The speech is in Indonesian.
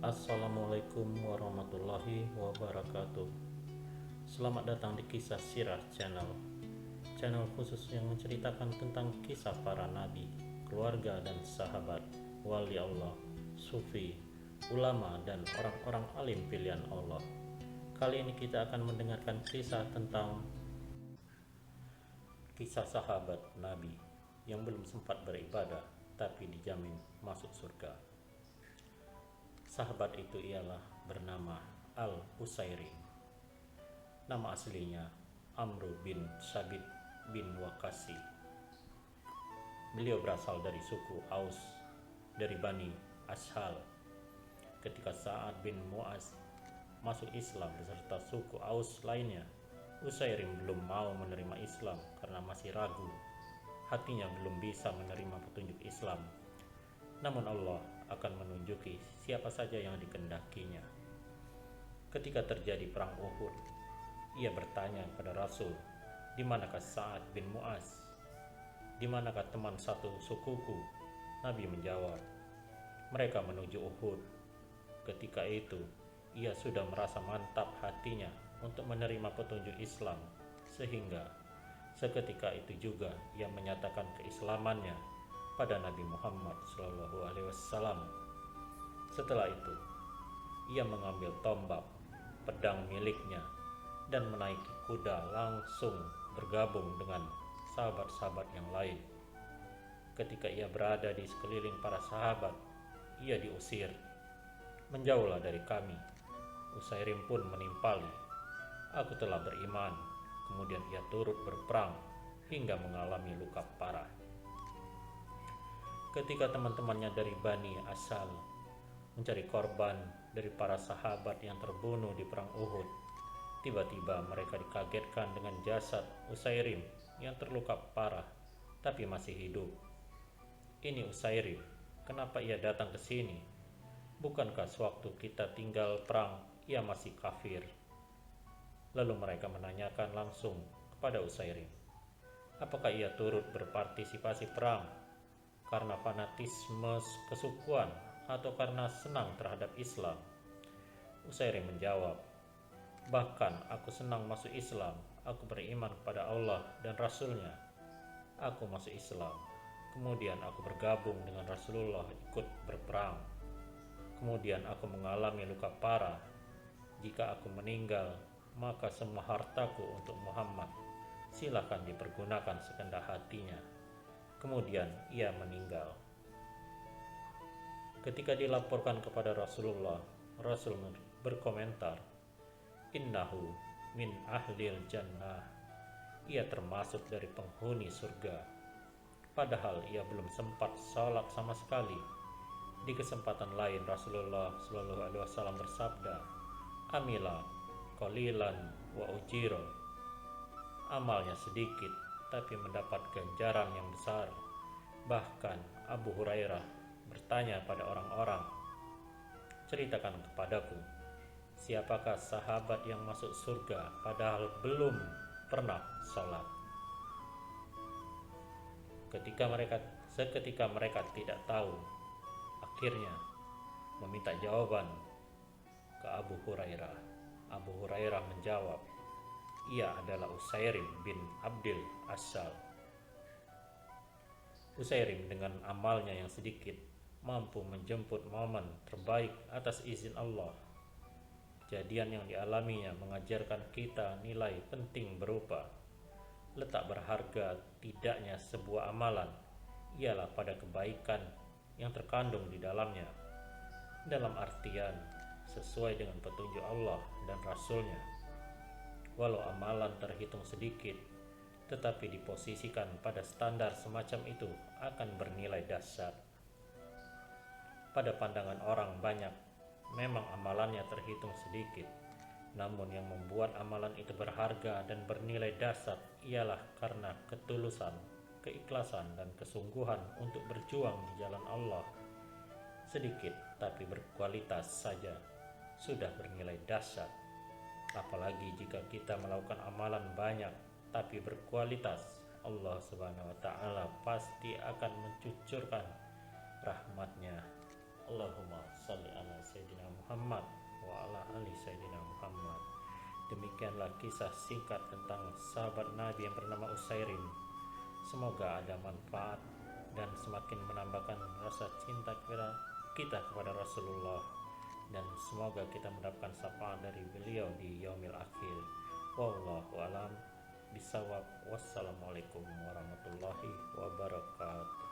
Assalamualaikum warahmatullahi wabarakatuh. Selamat datang di Kisah Sirah Channel, channel khusus yang menceritakan tentang kisah para nabi, keluarga dan sahabat, wali Allah, sufi, ulama, dan orang-orang alim pilihan Allah. Kali ini kita akan mendengarkan kisah tentang kisah sahabat nabi yang belum sempat beribadah tapi dijamin masuk surga. Sahabat itu ialah bernama Al-Usairi. Nama aslinya Amru bin Sabit bin Waqasi. Beliau berasal dari suku Aus, dari Bani Ashal. Ketika Sa'ad bin Mu'az masuk Islam beserta suku Aus lainnya, Usairi belum mau menerima Islam karena masih ragu. Hatinya belum bisa menerima petunjuk Islam. Namun Allah akan menunjuki siapa saja yang dikendakinya. Ketika terjadi perang Uhud, ia bertanya kepada Rasul, "Di manakah Sa'ad bin Mu'az? Di manakah teman satu sukuku?" Nabi menjawab, "Mereka menuju Uhud." Ketika itu, ia sudah merasa mantap hatinya untuk menerima petunjuk Islam, sehingga seketika itu juga ia menyatakan keislamannya pada Nabi Muhammad SAW. Setelah itu, ia mengambil tombak, pedang miliknya, dan menaiki kuda langsung bergabung dengan sahabat-sahabat yang lain. Ketika ia berada di sekeliling para sahabat, ia diusir, "Menjauhlah dari kami." Usairim pun menimpali, "Aku telah beriman." Kemudian ia turut berperang hingga mengalami luka parah. Ketika teman-temannya dari Bani Asal mencari korban dari para sahabat yang terbunuh di perang Uhud, tiba-tiba mereka dikagetkan dengan jasad Usairim yang terluka parah tapi masih hidup. "Ini Usairim, kenapa ia datang ke sini? Bukankah sewaktu kita tinggal perang ia masih kafir?" Lalu mereka menanyakan langsung kepada Usairim, apakah ia turut berpartisipasi perang karena fanatisme kesukuan atau karena senang terhadap Islam. Usairim menjawab, "Bahkan aku senang masuk Islam. Aku beriman kepada Allah dan Rasulnya. Aku masuk Islam. Kemudian aku bergabung dengan Rasulullah ikut berperang. Kemudian aku mengalami luka parah. Jika aku meninggal, maka semua hartaku untuk Muhammad. Silakan dipergunakan sekehendak hatinya." Kemudian ia meninggal. Ketika dilaporkan kepada Rasulullah, Rasul berkomentar, "Innahu min ahlil jannah." Ia termasuk dari penghuni surga. Padahal ia belum sempat sholat sama sekali. Di kesempatan lain Rasulullah SAW bersabda, "Amila qalilan wa ujiro." Amalnya sedikit tapi mendapat ganjaran yang besar. Bahkan Abu Hurairah bertanya pada orang-orang, "Ceritakan kepadaku, siapakah sahabat yang masuk surga padahal belum pernah sholat?" Seketika mereka tidak tahu, akhirnya meminta jawaban ke Abu Hurairah. Abu Hurairah menjawab, "Ia adalah Usairim bin Abdil Asal." Usairim dengan amalnya yang sedikit mampu menjemput momen terbaik atas izin Allah. Kejadian yang dialaminya mengajarkan kita nilai penting berupa letak berharga tidaknya sebuah amalan ialah pada kebaikan yang terkandung di dalamnya, dalam artian sesuai dengan petunjuk Allah dan Rasulnya. Walau amalan terhitung sedikit, tetapi diposisikan pada standar semacam itu akan bernilai dahsyat. Pada pandangan orang banyak, memang amalannya terhitung sedikit, namun yang membuat amalan itu berharga dan bernilai dahsyat ialah karena ketulusan, keikhlasan, dan kesungguhan untuk berjuang di jalan Allah. Sedikit tapi berkualitas saja sudah bernilai dahsyat. Apalagi jika kita melakukan amalan banyak tapi berkualitas, Allah Subhanahu wa Ta'ala pasti akan mencucurkan rahmatnya. Allahumma salli ala Sayyidina Muhammad wa ala ali Sayyidina Muhammad. Demikianlah kisah singkat tentang sahabat Nabi yang bernama Usairim. Semoga ada manfaat dan semakin menambahkan rasa cinta kita kepada Rasulullah, dan semoga kita mendapatkan syafaat dari beliau di yaumil akhir. Wallahu alam bisawab. Wassalamualaikum warahmatullahi wabarakatuh.